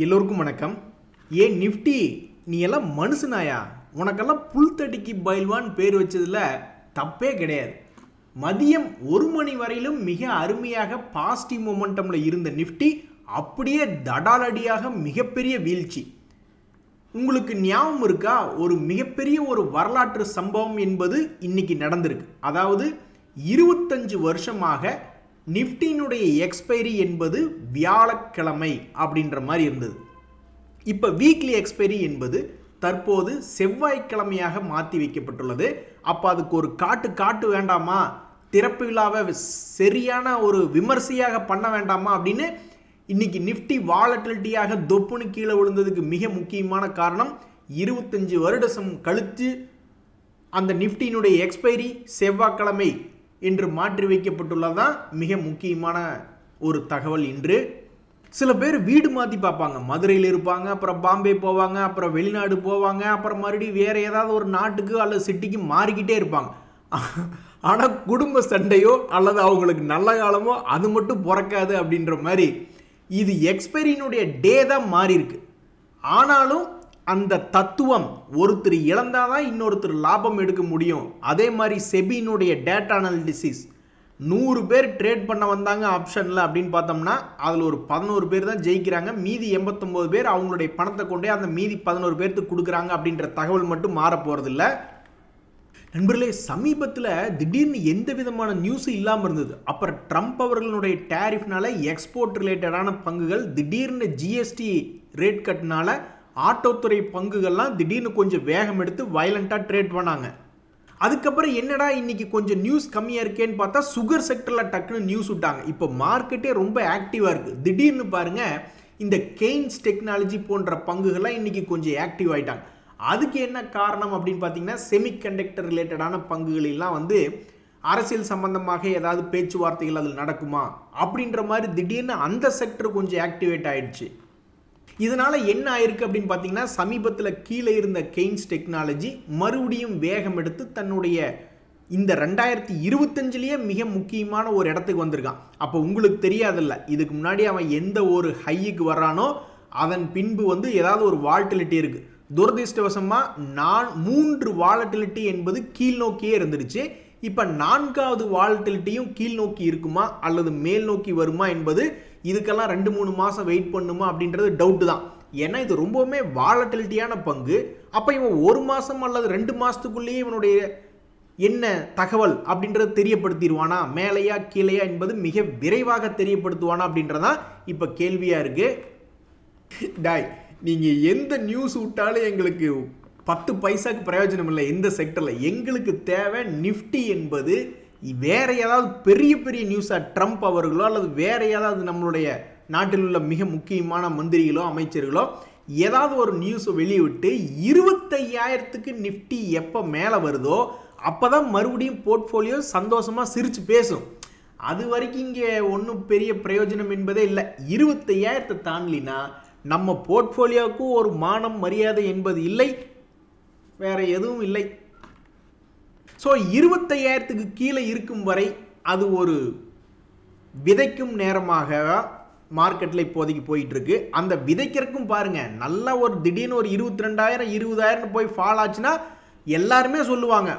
எல்லோருக்கும் வணக்கம். ஏன் நிஃப்டி நீ எல்லாம் மனுஷனாயா? உனக்கெல்லாம் புல்தடிக்கு பயில்வான் பேர் வச்சதுல தப்பே கிடையாது. மதியம் 1 மணி வரையிலும் மிக அருமையாக பாசிட்டிவ் மொமெண்டம்ல இருந்த நிஃப்டி அப்படியே தடாலடியாக மிகப்பெரிய வீழ்ச்சி. உங்களுக்கு ஞாபகம் இருக்கா? ஒரு மிகப்பெரிய ஒரு வரலாற்று சம்பவம் என்பது இன்னைக்கு நடந்திருக்கு. அதாவது 25 வருஷமாக நிஃப்டியினுடைய எக்ஸ்பைரி என்பது வியாழக்கிழமை அப்படின்ற மாதிரி இருந்தது. இப்போ வீக்லி எக்ஸ்பைரி என்பது தற்போது செவ்வாய்க்கிழமையாக மாற்றி வைக்கப்பட்டுள்ளது. அப்போ அதுக்கு ஒரு காட்டு வேண்டாமா? திறப்பு விழாவை சரியான ஒரு விமர்சையாக பண்ண வேண்டாமா அப்படின்னு இன்னைக்கு நிஃப்டி வாலட்டிலிட்டியாக தொப்புன்னு கீழே விழுந்ததுக்கு மிக முக்கியமான காரணம் 25 வருடம் கழித்து அந்த நிஃப்டியினுடைய எக்ஸ்பைரி செவ்வாய்க்கிழமை என்று மாற்றி வைக்கப்பட்டுள்ளதான் மிக முக்கியமான ஒரு தகவல். இன்று சில பேர் வீடு மாற்றி பார்ப்பாங்க. மதுரையில் இருப்பாங்க, அப்புறம் பாம்பே போவாங்க, அப்புறம் வெளிநாடு போவாங்க, அப்புறம் மறுபடியும் வேறு ஏதாவது ஒரு நாட்டுக்கு அல்லது சிட்டிக்கு மாறிக்கிட்டே இருப்பாங்க. ஆனால் குடும்ப சண்டையோ அல்லது அவங்களுக்கு நல்ல காலமோ அது மட்டும் பிறக்காது அப்படின்ற மாதிரி இது எக்ஸ்பைரியினுடைய டே தான் மாறி இருக்கு. ஆனாலும் அந்த தத்துவம் ஒருத்தர் இழந்தாதான் இன்னொருத்தர் லாபம் எடுக்க முடியும். அதே மாதிரி செபியினுடைய டேட்டா அனாலிசிஸ் 100 பேர் ட்ரேட் பண்ண வந்தாங்க ஆப்ஷனில் அப்படின்னு பார்த்தோம்னா அதில் ஒரு 11 பேர் தான் ஜெயிக்கிறாங்க. மீதி 89 பேர் அவங்களுடைய பணத்தை கொண்டே அந்த மீதி 11 பேருக்கு கொடுக்குறாங்க அப்படின்ற தகவல் மட்டும் மாற போகிறதில்ல. நண்பர்களே, சமீபத்தில் திடீர்னு எந்த விதமான நியூஸும் இல்லாமல் இருந்தது. அப்புறம் ட்ரம்ப் அவர்களுடைய டேரிஃப்னால எக்ஸ்போர்ட் ரிலேட்டடான பங்குகள், திடீர்னு ஜிஎஸ்டி ரேட் கட்னால ஆட்டோத்துறை பங்குகள்லாம் திடீர்னு கொஞ்சம் வேகம் எடுத்து வயலண்டாக ட்ரேட் பண்ணாங்க. அதுக்கப்புறம் என்னடா இன்னைக்கு கொஞ்சம் நியூஸ் கம்மியாக இருக்கேன்னு பார்த்தா சுகர் செக்டரில் டக்குன்னு நியூஸ் விட்டாங்க. இப்போ மார்க்கெட்டே ரொம்ப ஆக்டிவாக இருக்குது. திடீர்னு பாருங்கள், இந்த கெய்ன்ஸ் டெக்னாலஜி போன்ற பங்குகள்லாம் இன்னைக்கு கொஞ்சம் ஆக்டிவ் ஆகிட்டாங்க. அதுக்கு என்ன காரணம் அப்படின்னு பார்த்தீங்கன்னா, செமிகண்டக்டர் ரிலேட்டடான பங்குகள் எல்லாம் அரசியல் சம்பந்தமாக ஏதாவது பேச்சுவார்த்தைகள் அதில் நடக்குமா அப்படின்ற மாதிரி திடீர்னு அந்த செக்டர் கொஞ்சம் ஆக்டிவேட் ஆயிடுச்சு. இதனால என்ன ஆயிருக்கு அப்படின்னு பார்த்தீங்கன்னா, சமீபத்தில் கீழே இருந்த கெய்ன்ஸ் டெக்னாலஜி மறுபடியும் வேகம் எடுத்து தன்னுடைய இந்த 2025 மிக முக்கியமான ஒரு இடத்துக்கு வந்திருக்கான். அப்போ உங்களுக்கு தெரியாதில்ல, இதுக்கு முன்னாடி அவன் எந்த ஒரு ஹைக்கு வர்றானோ அதன் பின்பு ஏதாவது ஒரு வால்டிலிட்டி இருக்கு. துரதிருஷ்டவசமா 3 வாலட்டிலிட்டி என்பது கீழ் நோக்கியே இருந்துருச்சு. இப்போ 4வது வாலட்டிலிட்டியும் கீழ் நோக்கி இருக்குமா அல்லது மேல் நோக்கி வருமா என்பது இதுக்கெல்லாம் 2-3 மாதம் வெயிட் பண்ணுமா அப்படின்றது டவுட்டு தான். ஏன்னா இது ரொம்பவுமே வாலட்டிலிட்டியான பங்கு. அப்போ இவன் 1 மாதம் அல்லது 2 மாதத்துக்குள்ளேயே இவனுடைய என்ன தகவல் அப்படின்றது தெரியப்படுத்திடுவானா, மேலையா கீழையா என்பது மிக விரைவாக தெரியப்படுத்துவானா அப்படின்றதான் இப்போ கேள்வியாக இருக்கு. டாய், நீங்கள் எந்த நியூஸ் விட்டாலும் எங்களுக்கு 10 பைசாக்கு பிரயோஜனம் இல்லை. எந்த செக்டரில் எங்களுக்கு தேவை நிஃப்டி என்பது வேற ஏதாவது பெரிய நியூஸாக ட்ரம்ப் அவர்களோ அல்லது வேற ஏதாவது நம்மளுடைய நாட்டில் உள்ள மிக முக்கியமான மந்திரிகளோ அமைச்சர்களோ ஏதாவது ஒரு நியூஸை வெளியிட்டு 25,000க்கு நிஃப்டி எப்போ மேலே வருதோ அப்போதான் மறுபடியும் போர்ட்ஃபோலியோ சந்தோஷமாக சிரித்து பேசும். அது வரைக்கும் இங்கே ஒன்றும் பெரிய பிரயோஜனம் என்பதே இல்லை. 25,000 தாண்டலினா நம்ம போர்ட்ஃபோலியோவுக்கு ஒரு மானம் மரியாதை என்பது இல்லை, வேற எதுவும் இல்லை. ஸோ 25,000க்கு கீழே இருக்கும் வரை அது ஒரு விதைக்கும் நேரமாக மார்க்கெட்டில் இப்போதைக்கு போயிட்டு இருக்கு. அந்த விதைக்கிறதுக்கும் பாருங்க, நல்ல ஒரு திடீர்னு ஒரு 22,000 20,000 போய் ஃபால் ஆச்சுன்னா எல்லாருமே சொல்லுவாங்க.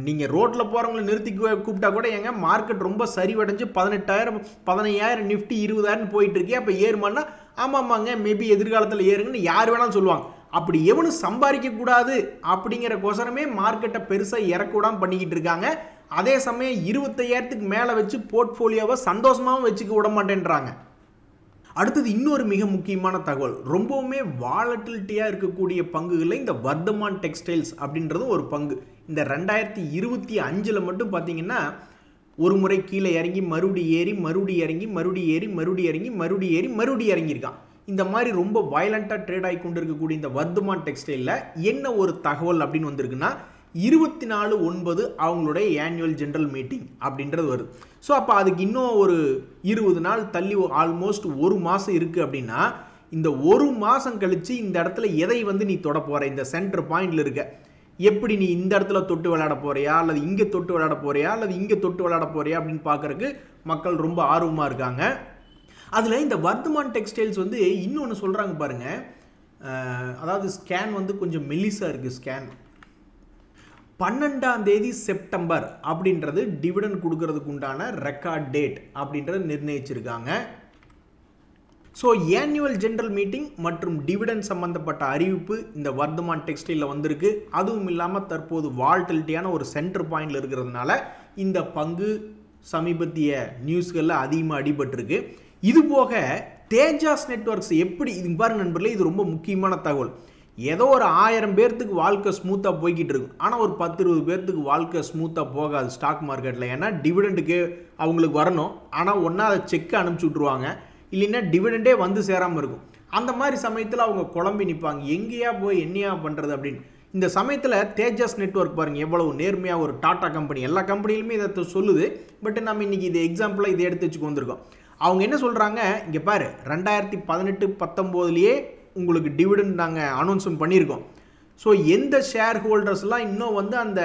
நீங்கள் ரோட்டில் போகிறவங்களை நிறுத்தி கூப்பிட்டா கூட, ஏங்க மார்க்கெட் ரொம்ப சரிவடைஞ்சு 18,000 15,000 நிஃப்டி 20,000 போயிட்டு இருக்கே, அப்போ ஏறுமானா ஆமாம்மாங்க மேபி எதிர்காலத்தில் ஏறுங்கன்னு யார் வேணாலும் சொல்லுவாங்க. அப்படி எவனும் சம்பாதிக்க கூடாது அப்படிங்கிற கோசரமே மார்க்கெட்டை பெருசாக இறக்கூடாமல் பண்ணிக்கிட்டு இருக்காங்க. அதே சமயம் 25,000க்கு மேலே வச்சு போர்ட்ஃபோலியோவை சந்தோஷமாகவும் வச்சுக்க விட மாட்டேன்றாங்க. அடுத்தது இன்னொரு மிக முக்கியமான தகவல், ரொம்பவுமே வாலட்டிலிட்டியாக இருக்கக்கூடிய பங்குகளில் இந்த வர்தமான் டெக்ஸ்டைல்ஸ் அப்படின்றதும் ஒரு பங்கு. இந்த 2025 மட்டும் பார்த்தீங்கன்னா ஒரு முறை கீழே இறங்கி மறுபடி ஏறி மறுபடி இறங்கி மறுபடி ஏறி மறுபடி இறங்கி மறுபடி ஏறி மறுபடி இறங்கியிருக்கான். இந்த மாதிரி ரொம்ப வயலண்டாக ட்ரேட் ஆகி கொண்டு இருக்கக்கூடிய இந்த வர்தமான் டெக்ஸ்டைலில் என்ன ஒரு தகவல் அப்படின்னு வந்திருக்குன்னா, 24/9 அவங்களுடைய ஆனுவல் ஜெனரல் மீட்டிங் அப்படின்றது வருது. ஸோ அப்போ அதுக்கு இன்னும் ஒரு 20 நாள் தள்ளி ஆல்மோஸ்ட் 1 மாதம் இருக்குது. அப்படின்னா இந்த 1 மாதம் கழித்து இந்த இடத்துல எதை நீ தொட போகிற, இந்த சென்டர் பாயிண்டில் இருக்க, எப்படி நீ இந்த இடத்துல தொட்டு விளையாட போறியா அல்லது இங்கே தொட்டு விளையாட போறியா அல்லது இங்கே தொட்டு விளையாட போறியா அப்படின்னு பார்க்கறதுக்கு மக்கள் ரொம்ப ஆர்வமாக இருக்காங்க. அதில் இந்த வர்தமான் டெக்ஸ்டைல்ஸ் வந்து இன்னொன்று சொல்கிறாங்க பாருங்கள், அதாவது ஸ்கேன் வந்து கொஞ்சம் மெல்லிஸாக இருக்குது. ஸ்கேன் 12ஆம் தேதி செப்டம்பர் அப்படின்றது டிவிடெண்ட் கொடுக்கறதுக்கு உண்டான ரெக்கார்ட் டேட் அப்படின்றத நிர்ணயிச்சிருக்காங்க. ஸோ ஆனுவல் ஜெனரல் மீட்டிங் மற்றும் டிவிடெண்ட் சம்பந்தப்பட்ட அறிவிப்பு இந்த வர்தமான் டெக்ஸ்டைலில் வந்திருக்கு. அதுவும் இல்லாமல் தற்போது வால்டிலிட்டியான ஒரு சென்டர் பாயிண்டில் இருக்கிறதுனால இந்த பங்கு சமீபத்திய நியூஸ்களில் அதிகமாக அடிபட்டிருக்கு. இது போக தேஜாஸ் நெட்வொர்க்ஸ் எப்படி, இது பாருங்க நண்பர்களே, இது ரொம்ப முக்கியமான தகவல். ஏதோ ஒரு 1000 பேர்த்துக்கு வாழ்க்கை ஸ்மூத்தாக போய்கிட்டு இருக்கும், ஆனால் ஒரு 10-20 பேர்த்துக்கு வாழ்க்கை ஸ்மூத்தாக போகாது ஸ்டாக் மார்க்கெட்டில். ஏன்னா டிவிடெண்டுக்கு அவங்களுக்கு வரணும், ஆனால் ஒன்றா அதை செக்கை அனுப்பிச்சி விட்ருவாங்க, இல்லைன்னா டிவிடெண்டே வந்து சேராமல் இருக்கும். அந்த மாதிரி சமயத்தில் அவங்க குழம்பி நிற்பாங்க, எங்கேயா போய் என்னையா பண்ணுறது அப்படின்னு. இந்த சமயத்தில் தேஜாஸ் நெட்வொர்க் பாருங்கள் எவ்வளவு நேர்மையாக ஒரு டாடா கம்பெனி, எல்லா கம்பெனிலுமே இதை சொல்லுது. பட் நம்ம இன்றைக்கி இது எக்ஸாம்பிளாக இதை எடுத்து வச்சுக்கு வந்திருக்கோம். அவங்க என்ன சொல்கிறாங்க, இங்கே பாரு 2018-19 உங்களுக்கு டிவிடெண்ட் நாங்கள் அனௌன்ஸ்மெண்ட் பண்ணியிருக்கோம். ஸோ எந்த ஷேர் ஹோல்டர்ஸ்லாம் இன்னும் வந்து அந்த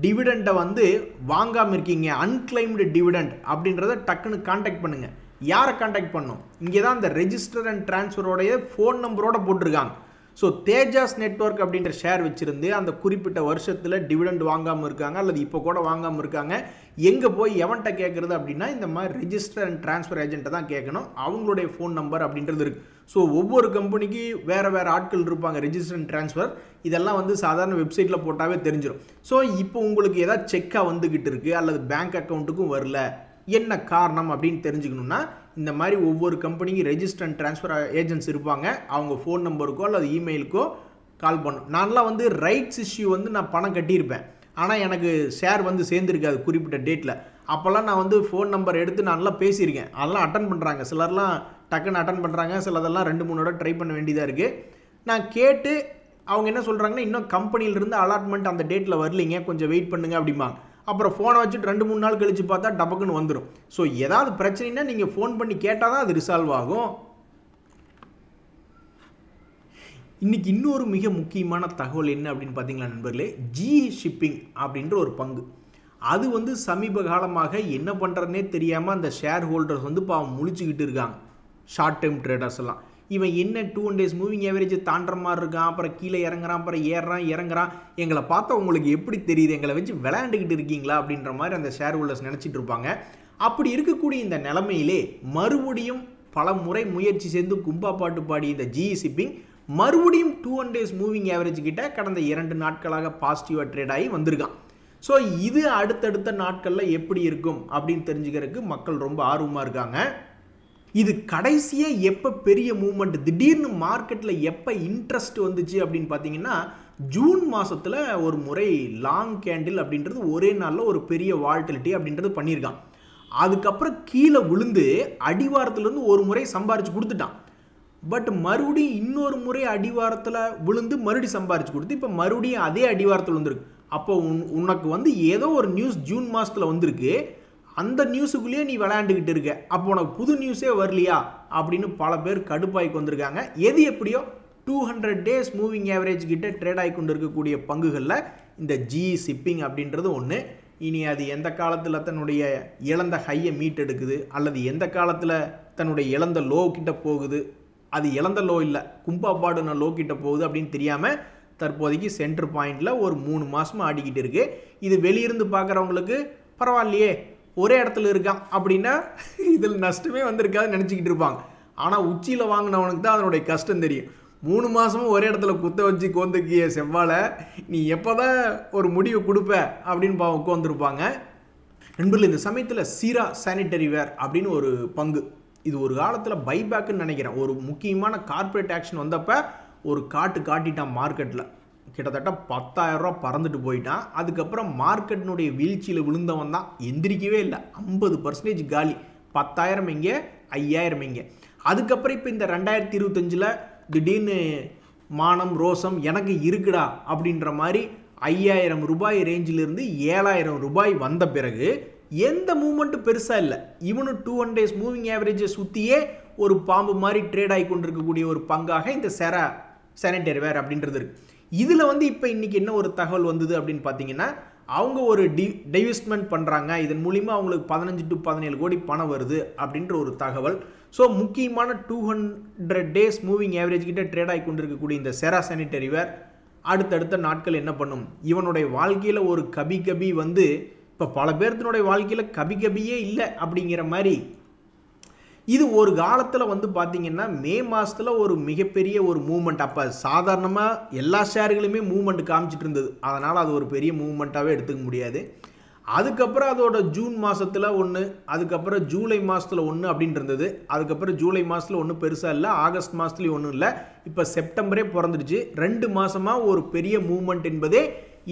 டிவிடெண்டை வந்து வாங்காமல் இருக்கீங்க, அன்கிளைம்டு டிவிடெண்ட் அப்படின்றத டக்குன்னு கான்டாக்ட் பண்ணுங்கள். யாரை கான்டாக்ட் பண்ணணும், இங்கே தான் அந்த ரெஜிஸ்டர் அண்ட் டிரான்ஸ்ஃபரோடைய ஃபோன் நம்பரோட போட்டிருக்காங்க. ஸோ தேஜாஸ் நெட்வொர்க் அப்படின்ற ஷேர் வச்சுருந்து அந்த குறிப்பிட்ட வருஷத்தில் டிவிடெண்ட் வாங்காமல் இருக்காங்க, அல்லது இப்போ கூட வாங்காமல் இருக்காங்க, எங்கே போய் எவன்கிட்ட கேட்குறது அப்படின்னா இந்த மாதிரி ரெஜிஸ்டர் அண்ட் டிரான்ஸ்ஃபர் ஏஜென்ட்டை தான் கேட்கணும். அவங்களுடைய ஃபோன் நம்பர் அப்படின்றது இருக்குது. ஸோ ஒவ்வொரு கம்பெனிக்கு வேறு வேறு ஆட்கள் இருப்பாங்க ரெஜிஸ்டர் அண்ட் டிரான்ஸ்ஃபர். இதெல்லாம் வந்து சாதாரண வெப்சைட்டில் போட்டாவே தெரிஞ்சிடும். ஸோ இப்போ உங்களுக்கு ஏதாவது செக்காக வந்துக்கிட்டு இருக்குது அல்லது பேங்க் அக்கௌண்ட்டுக்கும் வரல, என்ன காரணம் அப்படின்னு தெரிஞ்சுக்கணுன்னா இந்த மாதிரி ஒவ்வொரு கம்பெனிக்கு ரெஜிஸ்டர் அண்ட் டிரான்ஸ்ஃபர் ஏஜென்ட்ஸ் இருப்பாங்க. அவங்க ஃபோன் நம்பருக்கோ அல்லது இமெயிலுக்கோ கால் பண்ணும். நான்லாம் வந்து ரைட்ஸ் இஷ்யூ வந்து நான் பணம் கட்டியிருப்பேன், ஆனால் எனக்கு ஷேர் வந்து சேர்ந்துருக்காது குறிப்பிட்ட டேட்டில். அப்போல்லாம் நான் வந்து ஃபோன் நம்பர் எடுத்து நான்லாம் பேசியிருக்கேன், அதெல்லாம் அட்டன் பண்ணுறாங்க. சிலர்லாம் டக்குன்னு அட்டன் பண்ணுறாங்க, சிலதெல்லாம் 2-3 தடவை ட்ரை பண்ண வேண்டியதாக இருக்குது. நான் கேட்டு அவங்க என்ன சொல்கிறாங்கன்னா, இன்னும் கம்பெனியிலிருந்து அலாட்மெண்ட் அந்த டேட்டில் வரலிங்க, கொஞ்சம் வெயிட் பண்ணுங்க அப்படிம்பாங்க. அப்புறம் ஃபோனை வச்சுட்டு 2-3 நாள் கழித்து பார்த்தா டபக்குன்னு வந்துடும். ஸோ ஏதாவது பிரச்சனைனா நீங்கள் ஃபோன் பண்ணி கேட்டால் தான் அது ரிசால்வ் ஆகும். இன்றைக்கி இன்னொரு மிக முக்கியமான தகவல் என்ன அப்படின்னு பார்த்தீங்களா நண்பர்களே, GE ஷிப்பிங் அப்படின்ற ஒரு பங்கு. அது வந்து சமீப காலமாக என்ன பண்ணுறதுனே தெரியாமல் அந்த ஷேர் ஹோல்டர்ஸ் வந்து பாவம் முழிச்சுக்கிட்டு இருக்காங்க. ஷார்ட் டேர்ம் ட்ரேடர்ஸ் எல்லாம் இவன் என்ன 2 days மூவிங் ஆவரேஜ் தாண்டுற மாதிரி இருக்கான், அப்புறம் கீழே இறங்குறான், அப்புறம் ஏறுறான் இறங்குறான், எங்களை பார்த்தா உங்களுக்கு எப்படி தெரியுது, எங்களை வச்சு விளையாண்டுக்கிட்டு இருக்கீங்களா அப்படின்ற மாதிரி அந்த ஷேர் ஹோல்டர்ஸ் நினச்சிட்டு இருப்பாங்க. அப்படி இருக்கக்கூடிய இந்த நிலைமையிலே மறுபடியும் பல முறை முயற்சி செய்து கும்பா பாட்டு பாடி இந்த GE ஷிப்பிங் மறுபடியும் 2 days மூவிங் ஆவரேஜ் கிட்ட கடந்த 2 நாட்களாக பாசிட்டிவாக ட்ரேட் ஆகி வந்திருக்கான். ஸோ இது அடுத்தடுத்த நாட்களில் எப்படி இருக்கும் அப்படின்னு தெரிஞ்சுக்கிறதுக்கு மக்கள் ரொம்ப ஆர்வமாக இருக்காங்க. இது கடைசியாக எப்போ பெரிய மூவ்மெண்ட், திடீர்னு மார்க்கெட்டில் எப்போ இன்ட்ரெஸ்ட் வந்துச்சு அப்படின்னு பார்த்தீங்கன்னா, ஜூன் மாதத்தில் ஒரு முறை லாங் கேண்டில் அப்படின்றது ஒரே நாளில் ஒரு பெரிய வால்டிலிட்டி அப்படின்றது பண்ணியிருக்கான். அதுக்கப்புறம் கீழே விழுந்து அடிவாரத்துலேருந்து ஒரு முறை சம்பாரித்து கொடுத்துட்டான். பட் மறுபடியும் இன்னொரு முறை அடிவாரத்தில் விழுந்து மறுபடியும் சம்பாரித்து கொடுத்து இப்போ மறுபடியும் அதே அடிவாரத்தில் வந்துருக்கு. அப்போ உனக்கு வந்து ஏதோ ஒரு நியூஸ் ஜூன் மாதத்தில் வந்திருக்கு, அந்த நியூஸுக்குள்ளேயே நீ விளையாண்டுக்கிட்டு இருக்க, அப்போ உனக்கு புது நியூஸே வரலையா அப்படின்னு பல பேர் கடுப்பாய்க்கு வந்திருக்காங்க. எது எப்படியோ 200 days மூவிங் ஆவரேஜ் கிட்ட ட்ரேட் ஆகி கொண்டு இருக்கக்கூடிய பங்குகளில் இந்த GE ஷிப்பிங் அப்படின்றது ஒன்று. இனி அது எந்த காலத்தில் தன்னுடைய இழந்த ஹையை மீட்டெடுக்குது அல்லது எந்த காலத்தில் தன்னுடைய இழந்த லோ கிட்ட போகுது, அது இழந்த லோ இல்லை கும்பா பாடுன லோ கிட்ட போகுது அப்படின்னு தெரியாமல் தற்போதைக்கு சென்டர் பாயிண்டில் ஒரு 3 மாதமாக ஆடிக்கிட்டு இருக்குது. இது வெளியிருந்து பார்க்குறவங்களுக்கு பரவாயில்லையே ஒரே இடத்துல இருக்கான் அப்படின்னா இதில் நஷ்டமே வந்திருக்காதுன்னு நினச்சிக்கிட்டு இருப்பாங்க. ஆனால் உச்சியில் வாங்கினவனுக்கு தான் அதனுடைய கஷ்டம் தெரியும். 3 மாதமும் ஒரே இடத்துல குத்த வச்சு கோந்துக்கிய செவ்வாழை நீ எப்போ தான் ஒரு முடிவு கொடுப்ப அப்படின்னு உட்காந்துருப்பாங்க. நண்பர்கள், இந்த சமயத்தில் சீரா சானிட்டரி வேர் அப்படின்னு ஒரு பங்கு, இது ஒரு காலத்தில் பைபேக்குன்னு நினைக்கிறேன். ஒரு முக்கியமான கார்ப்பரேட் ஆக்ஷன் வந்தப்போ ஒரு காட்டிட்டான் மார்க்கெட்டில், கிட்டத்தட்ட 10,000 ரூபா பறந்துட்டு போயிட்டான். அதுக்கப்புறம் மார்க்கெட்டினுடைய வீழ்ச்சியில் விழுந்தவன் தான் எந்திரிக்கவே இல்லை. 50% காலி. 10,000 எங்கே, 5,000 எங்கே. அதுக்கப்புறம் இப்போ இந்த 2025 திடீர்னு மானம் ரோசம் எனக்கு இருக்குடா அப்படின்ற மாதிரி 5,000 ரூபாய் ரேஞ்சிலிருந்து 7,000 ரூபாய் வந்த பிறகு எந்த மூவ்மெண்ட்டும் பெருசாக இல்லை. இவனும் 200 days மூவிங் ஆவரேஜை சுற்றியே ஒரு பாம்பு மாதிரி ட்ரேட் ஆகி கொண்டிருக்கக்கூடிய ஒரு பங்காக இந்த சானிட்டரி வேர் அப்படின்றது இருக்குது. இதில் வந்து இப்போ இன்றைக்கி என்ன ஒரு தகவல் வந்தது அப்படின்னு பார்த்தீங்கன்னா, அவங்க ஒரு டைவெஸ்ட்மெண்ட் பண்ணுறாங்க, இதன் மூலிமா அவங்களுக்கு 15 to 17 கோடி பணம் வருது அப்படின்ற ஒரு தகவல். ஸோ முக்கியமான 200 டேஸ் மூவிங் ஆவரேஜ் கிட்ட ட்ரேட் ஆகி கொண்டிருக்கக்கூடிய இந்த செரா சானிட்டரிவேர் அடுத்தடுத்த நாட்கள் என்ன பண்ணும், இவனுடைய வாழ்க்கையில் ஒரு கபி வந்து இப்போ பல பேர்த்தினுடைய வாழ்க்கையில் கபியே இல்லை அப்படிங்கிற மாதிரி இது ஒரு காலத்தில் வந்து பார்த்திங்கன்னா மே மாதத்தில் ஒரு மிகப்பெரிய ஒரு மூவ்மெண்ட். அப்போ சாதாரணமாக எல்லா ஷேர்களுமே மூவ்மெண்ட் காமிச்சிட்டு இருந்தது, அதனால் அது ஒரு பெரிய மூவ்மெண்ட்டாகவே எடுத்துக்க முடியாது. அதுக்கப்புறம் அதோட ஜூன் மாதத்தில் ஒன்று, அதுக்கப்புறம் ஜூலை மாதத்தில் ஒன்று அப்படின்னு இருந்தது. அதுக்கப்புறம் ஜூலை மாதத்தில் ஒன்றும் பெருசாக இல்லை, ஆகஸ்ட் மாதத்துலேயும் ஒன்றும் இல்லை, இப்போ செப்டம்பரே பிறந்துடுச்சு. 2 மாதமாக ஒரு பெரிய மூவ்மெண்ட் என்பதே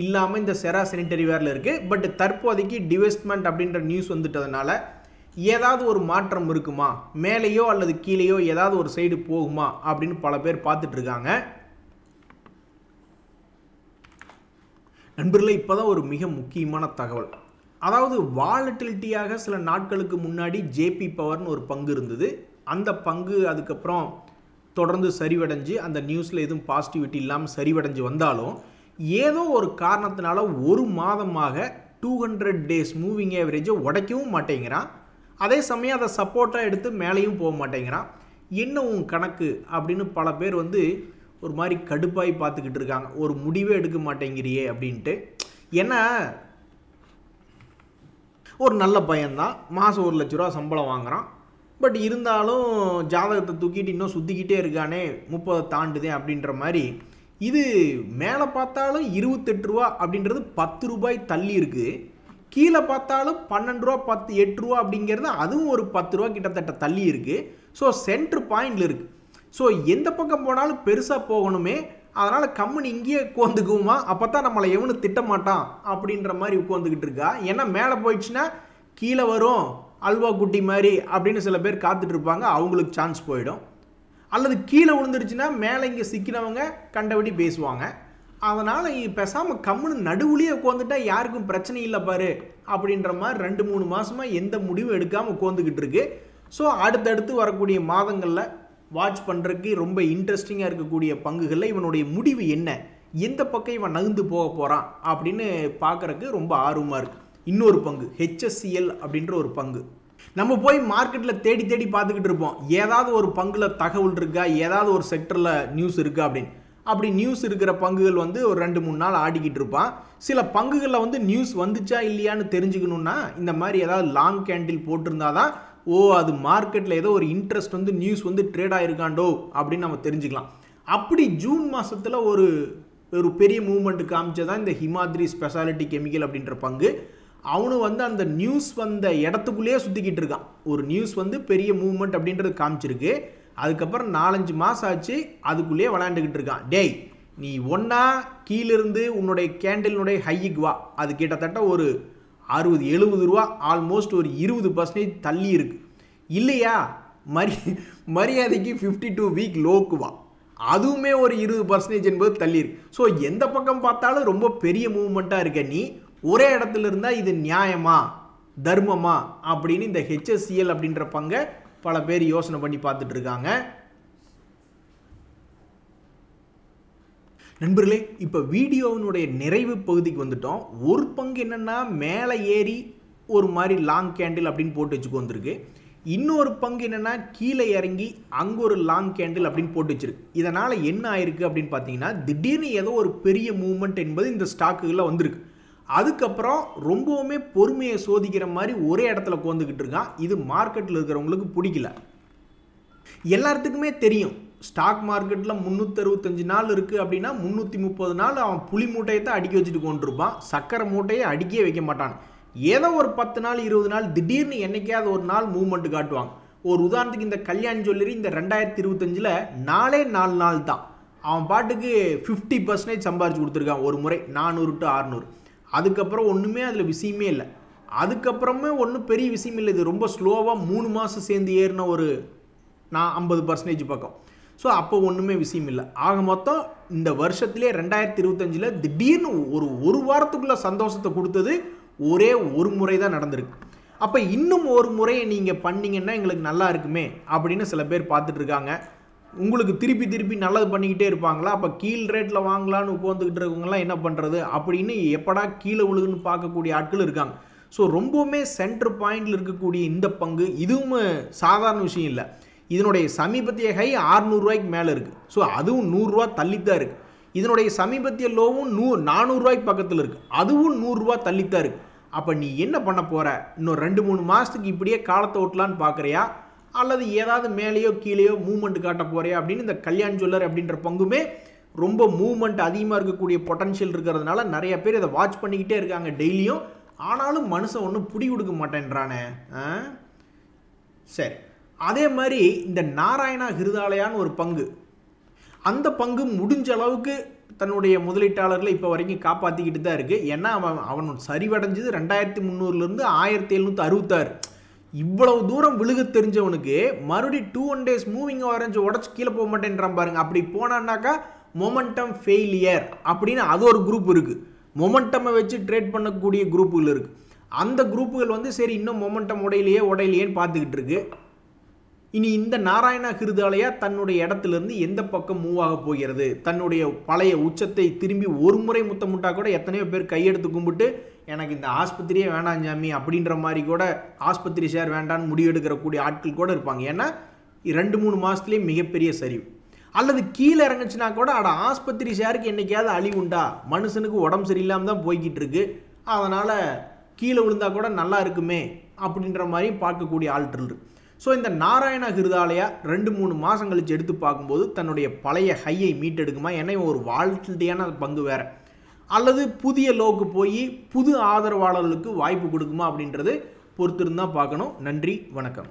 இல்லாமல் இந்த செரா சானிட்டரிவேரில் இருக்குது. பட் தற்போதைக்கு டிவெஸ்ட்மெண்ட் அப்படின்ற நியூஸ் வந்துட்டதுனால ஏதாவது ஒரு மாற்றம் இருக்குமா, மேலேயோ அல்லது கீழேயோ ஏதாவது ஒரு சைடு போகுமா அப்படின்னு பல பேர் பார்த்துட்டு இருக்காங்க. நண்பர்களே, இப்போதான் ஒரு மிக முக்கியமான தகவல். அதாவது வாலட்டிலிட்டியாக சில நாட்களுக்கு முன்னாடி ஜேபி பவர்னு ஒரு பங்கு இருந்தது. அந்த பங்கு அதுக்கப்புறம் தொடர்ந்து சரிவடைஞ்சு அந்த நியூஸில் எதுவும் பாசிட்டிவிட்டி இல்லாமல் சரிவடைஞ்சு வந்தாலும் ஏதோ ஒரு காரணத்தினால ஒரு மாதமாக 200 டேஸ் மூவிங் ஆவரேஜை உடைக்கவும் மாட்டேங்கிறான். அதே சமயம் அதை சப்போர்ட்டாக எடுத்து மேலேயும் போக மாட்டேங்கிறான். என்ன உன் கணக்கு அப்படின்னு பல பேர் வந்து ஒரு மாதிரி கடுப்பாகி பார்த்துக்கிட்டு இருக்காங்க. ஒரு முடிவே எடுக்க மாட்டேங்கிறியே அப்படின்ட்டு. ஏன்னா ஒரு நல்ல பையன்தான், மாதம் 1 லட்ச ரூபா சம்பளம் வாங்குகிறான். பட் இருந்தாலும் ஜாதகத்தை தூக்கிட்டு இன்னும் சுற்றிக்கிட்டே இருக்கானே, 30 தாண்டுதே அப்படின்ற மாதிரி. இது மேலே பார்த்தாலும் 28 ரூபா அப்படின்றது 10 ரூபாய் தள்ளி இருக்குது. கீழே பார்த்தாலும் 12 ரூபா 8 ரூபா அப்படிங்கிறது அதுவும் ஒரு 10 ரூபா கிட்டத்தட்ட தள்ளி இருக்குது. ஸோ சென்ட்ரு பாயிண்டில் இருக்குது. ஸோ எந்த பக்கம் போனாலும் பெருசாக போகணுமே, அதனால் கம்முன்னு இங்கேயே உட்காந்துக்குவோமா, அப்போ தான் நம்மளை எவனு திட்டமாட்டான் அப்படின்ற மாதிரி உட்காந்துக்கிட்டு இருக்கா. ஏன்னா மேலே போயிடுச்சுன்னா கீழே வரும் அல்வா குட்டி மாதிரி அப்படின்னு சில பேர் காத்துட்டு இருப்பாங்க, அவங்களுக்கு சான்ஸ் போயிடும். அல்லது கீழே விழுந்துருச்சுன்னா மேலே இங்கே சிக்கினவங்க கண்டபடி பேசுவாங்க. அதனால் பேசாமல் கம்முன்னு நடுவுலேயே உட்காந்துட்டா யாருக்கும் பிரச்சனை இல்லை பாரு அப்படின்ற மாதிரி 2-3 மாதமாக எந்த முடிவும் எடுக்காமல் உட்காந்துக்கிட்டு இருக்கு. ஸோ அடுத்தடுத்து வரக்கூடிய மாதங்களில் வாட்ச் பண்ணுறதுக்கு ரொம்ப இன்ட்ரெஸ்டிங்காக இருக்கக்கூடிய பங்குகளில் இவனுடைய முடிவு என்ன, எந்த பக்கம் இவன் நகர்ந்து போக போகிறான் அப்படின்னு பார்க்குறக்கு ரொம்ப ஆர்வமாக இருக்குது. இன்னொரு பங்கு HSCL அப்படின்ற ஒரு பங்கு. நம்ம போய் மார்க்கெட்டில் தேடி தேடி பார்த்துக்கிட்டு இருப்போம், ஏதாவது ஒரு பங்கில் தகவல் இருக்கா, ஏதாவது ஒரு செக்டரில் நியூஸ் இருக்கா அப்படின்னு. அப்படி நியூஸ் இருக்கிற பங்குகள் வந்து ஒரு 2-3 நாள் ஆடிக்கிட்டு இருப்பான். சில பங்குகளில் வந்து நியூஸ் வந்துச்சா இல்லையான்னு தெரிஞ்சுக்கணுன்னா இந்த மாதிரி ஏதாவது லாங் கேண்டில் போட்டிருந்தா தான் அது மார்க்கெட்டில் ஏதோ ஒரு இன்ட்ரெஸ்ட் வந்து நியூஸ் வந்து ட்ரேட் ஆகிருக்காண்டோ அப்படின்னு நம்ம தெரிஞ்சுக்கலாம். அப்படி ஜூன் மாதத்தில் ஒரு பெரிய மூவ்மெண்ட் காமிச்சதான் இந்த ஹிமாத்ரி ஸ்பெஷாலிட்டி கெமிக்கல் அப்படின்ற பங்கு. அவனும் வந்து அந்த நியூஸ் வந்த இடத்துக்குள்ளேயே சுற்றிக்கிட்டு இருக்கான். ஒரு நியூஸ் வந்து பெரிய மூவ்மெண்ட் அப்படின்றது காமிச்சிருக்கு. அதுக்கப்புறம் 4-5 மாதம் ஆச்சு, அதுக்குள்ளேயே விளையாண்டுக்கிட்டு இருக்கான். டேய், நீ ஒன்றா கீழிருந்து உன்னுடைய கேண்டிலுடைய ஹைக்கு வா, அது கிட்டத்தட்ட ஒரு 60-70 ரூபா, ஆல்மோஸ்ட் ஒரு 20% தள்ளி இருக்கு. இல்லையா மரியாதைக்கு 52 வீக் லோக்கு வா, அதுவுமே ஒரு 20% என்பது தள்ளி இருக்கு. ஸோ எந்த பக்கம் பார்த்தாலும் ரொம்ப பெரிய மூவ்மெண்ட்டாக இருக்க நீ ஒரே இடத்துல இருந்தால் இது நியாயமா தர்மமா அப்படின்னு இந்த HSCL அப்படின்ற பங்கை பல பேர் யோசனை பண்ணி பார்த்துட்டு இருக்காங்க. நண்பர்களே, இப்போ வீடியோவினுடைய நிறைவு பகுதிக்கு வந்துட்டோம். ஒரு பங்கு என்னென்னா மேலே ஏறி ஒரு மாதிரி லாங் கேண்டில் அப்படின்னு போட்டு வச்சுக்கு வந்திருக்கு. இன்னொரு பங்கு என்னென்னா கீழே இறங்கி அங்கே ஒரு லாங் கேண்டில் அப்படின்னு போட்டு வச்சிருக்கு. இதனால் என்ன ஆயிருக்கு அப்படின்னு பார்த்தீங்கன்னா, திடீர்னு ஏதோ ஒரு பெரிய மூவ்மெண்ட் என்பது இந்த ஸ்டாக்குகளில் வந்திருக்கு. அதுக்கப்புறம் ரொம்பவுமே பொறுமையை சோதிக்கிற மாதிரி ஒரே இடத்துல உட்காந்துக்கிட்டு இருக்கான். இது மார்க்கெட்டில் இருக்கிறவங்களுக்கு பிடிக்கல. எல்லாத்துக்குமே தெரியும், ஸ்டாக் மார்க்கெட்டில் 365 நாள் இருக்குது அப்படின்னா 330 நாள் அவன் புளி மூட்டையை தான் அடுக்கி வச்சுட்டு கொண்டிருப்பான், சக்கரை மூட்டையை அடுக்கியே வைக்க மாட்டான். ஏதோ ஒரு 10 நாள் 20 நாள் திடீர்னு என்னைக்காவது ஒரு நாள் மூவ்மெண்ட் காட்டுவாங்க. ஒரு உதாரணத்துக்கு இந்த கல்யாண் ஜுவல்லரி இந்த 2025 4 நாள் தான் அவன் பாட்டுக்கு 50% சம்பாரிச்சு கொடுத்துருக்கான். ஒரு முறை 400 to 600. அதுக்கப்புறம் ஒன்றுமே அதில் விஷயமே இல்லை. அதுக்கப்புறமே ஒன்றும் பெரிய விஷயம் இல்லை. இது ரொம்ப ஸ்லோவாக 3 மாதம் சேர்ந்து ஏறின ஒரு 50% பக்கம். ஸோ அப்போ ஒன்றுமே விஷயம் இல்லை. ஆக மொத்தம் இந்த வருஷத்துலேயே 2025 திடீர்னு ஒரு வாரத்துக்குள்ளே சந்தோஷத்தை கொடுத்தது ஒரே ஒரு முறை தான் நடந்திருக்கு. அப்போ இன்னும் ஒரு முறையை நீங்கள் பண்ணிங்கன்னா எங்களுக்கு நல்லா இருக்குமே அப்படின்னு சில பேர் பார்த்துட்ருக்காங்க. உங்களுக்கு திருப்பி நல்லது பண்ணிக்கிட்டே இருப்பாங்களா? அப்போ கீழ் ரேட்டில் வாங்கலான்னு உட்காந்துக்கிட்டு இருக்கவங்களாம் என்ன பண்ணுறது அப்படின்னு எப்படா கீழே விழுகுன்னு பார்க்கக்கூடிய ஆட்கள் இருக்காங்க. ஸோ ரொம்பவுமே சென்டர் பாயிண்டில் இருக்கக்கூடிய இந்த பங்கு இதுவும் சாதாரண விஷயம் இல்லை. இதனுடைய சமீபத்திய ஹை 600 ரூபாய்க்கு மேலே இருக்குது. ஸோ அதுவும் 100 ரூபா தள்ளித்தான் இருக்குது. இதனுடைய சமீபத்திய லோவும் 400 ரூபாய்க்கு பக்கத்தில் இருக்குது. அதுவும் 100 ரூபா தள்ளித்தான் இருக்குது. அப்போ நீ என்ன பண்ண போகிற? இன்னும் 2-3 மாதத்துக்கு இப்படியே காலத்தை ஓட்டலான்னு பார்க்குறியா, அல்லது ஏதாவது மேலேயோ கீழேயோ மூவ்மெண்ட் காட்ட போறியா அப்படின்னு இந்த கல்யாண் ஜுவல்லர் அப்படின்ற பங்குமே ரொம்ப மூவ்மெண்ட் அதிகமாக இருக்கக்கூடிய பொட்டன்ஷியல் இருக்கிறதுனால நிறைய பேர் இதை வாட்ச் பண்ணிக்கிட்டே இருக்காங்க டெய்லியும். ஆனாலும் மனுஷன் ஒன்றும் பிடி கொடுக்க மாட்டேன்றானே. சரி, அதே மாதிரி இந்த நாராயணா ஹிருதாலயான்னு ஒரு பங்கு, அந்த பங்கு முடிஞ்ச அளவுக்கு தன்னுடைய முதலீட்டாளர்களை இப்போ வரைக்கும் காப்பாற்றிக்கிட்டு தான் இருக்குது. ஏன்னா அவன் சரிவடைஞ்சது 2300லேருந்து 1766. இவ்வளவு தூரம் விழுக தெரிஞ்சவனுக்கு மறுபடியும் 2 days மூவிங் ஆரஞ்சு உடச்சி கீழே போக மாட்டேன்றான் பாருங்க. அப்படி போனான்னாக்கா மொமெண்டம் ஃபெயிலியர் அப்படின்னு அது ஒரு குரூப் இருக்குது. மொமெண்டமை வச்சு ட்ரேட் பண்ணக்கூடிய குரூப்புகள் இருக்குது. அந்த குரூப்புகள் வந்து சரி இன்னும் மொமெண்டம் உடையிலையேன்னு பார்த்துக்கிட்டு இருக்கு. இனி இந்த நாராயணா ஹிருதாலயா தன்னுடைய இடத்துலேருந்து எந்த பக்கம் மூவ் ஆக போகிறது, தன்னுடைய பழைய உச்சத்தை திரும்பி ஒரு முறை முத்தமுட்டா கூட எத்தனையோ பேர் கையெடுத்து கும்பிட்டு எனக்கு இந்த ஆஸ்பத்திரியே வேண்டாம் ஜாமி அப்படின்ற மாதிரி கூட ஆஸ்பத்திரி ஷேர் வேண்டான்னு முடிவெடுக்கக்கூடிய ஆட்கள் கூட இருப்பாங்க. ஏன்னா 2-3 மாதத்துலேயே மிகப்பெரிய சரிவு. அல்லது கீழே இறங்குச்சுன்னா கூட ஆஸ்பத்திரி ஷேருக்கு என்றைக்காவது அழிவுண்டா, மனுஷனுக்கு உடம்பு சரியில்லாமல் தான் போய்கிட்டு இருக்கு, அதனால் கீழே விழுந்தா கூட நல்லா இருக்குமே அப்படின்ற மாதிரி பார்க்கக்கூடிய ஆட்கள் இருக்கு. ஸோ இந்த நாராயணா ஹிருதாலயா 2-3 மாதம் கழிச்சு எடுத்து பார்க்கும்போது தன்னுடைய பழைய ஹையை மீட்டெடுக்குமா, ஏன்னா ஒரு வால்டியான பங்கு வேறு, அல்லது புதிய லோக்கு போய் புது ஆதரவாளர்களுக்கு வாய்ப்பு கொடுக்குமா அப்படின்றது பொறுத்திருந்தான் பார்க்கணும். நன்றி, வணக்கம்.